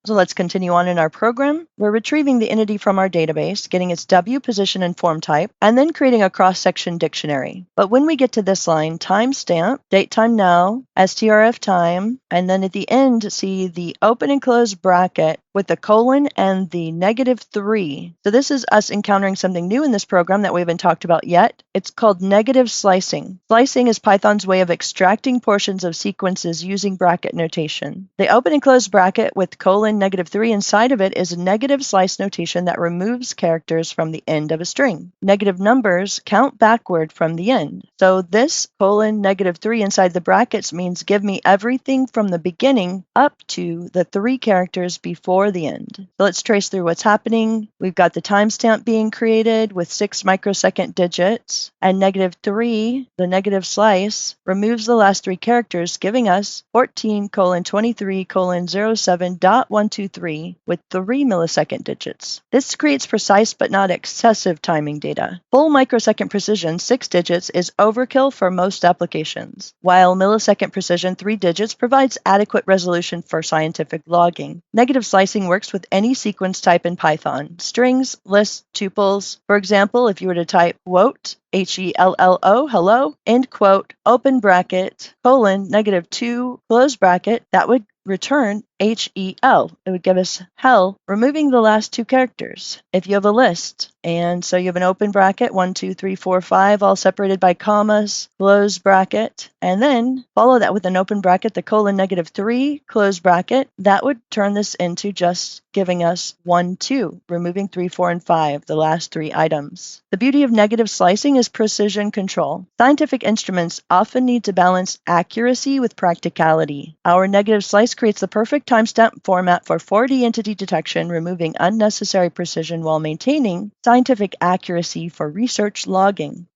So let's continue on in our program. We're retrieving the entity from our database, getting its W, position, and form type, and then creating a cross-section dictionary. But when we get to this line, timestamp, date time now, strf time, and then at the end, see the open and close bracket with the colon and the -3. So this is us encountering something new in this program that we haven't talked about yet. It's called negative slicing. Slicing is Python's way of extracting portions of sequences using bracket notation. The open and close bracket with colon -3 inside of it is a negative slice notation that removes characters from the end of a string. Negative numbers count backward from the end. So this colon -3 inside the brackets means give me everything from the beginning up to the 3 characters before the end. So let's trace through what's happening. We've got the timestamp being created with 6 microsecond digits, and -3, the negative slice, removes the last 3 characters, giving us 14:23:07.123 with 3 millisecond digits. This creates precise but not excessive timing data. Full microsecond precision, 6 digits, is overkill for most applications, while millisecond precision, 3 digits, provides adequate resolution for scientific logging. Negative slicing works with any sequence type in Python: strings, lists, tuples. For example, if you were to type quote, HELLO, hello, end quote, open bracket, colon, -2, close bracket, that would return HEL. It would give us hell, removing the last 2 characters. If you have a list, and so you have an open bracket, 1, 2, 3, 4, 5, all separated by commas, close bracket, and then follow that with an open bracket, the colon -3, close bracket, that would turn this into just giving us 1, 2, removing 3, 4, and 5, the last 3 items. The beauty of negative slicing is precision control. Scientific instruments often need to balance accuracy with practicality. Our negative slice creates the perfect timestamp format for 4D entity detection, removing unnecessary precision while maintaining scientific accuracy for research logging.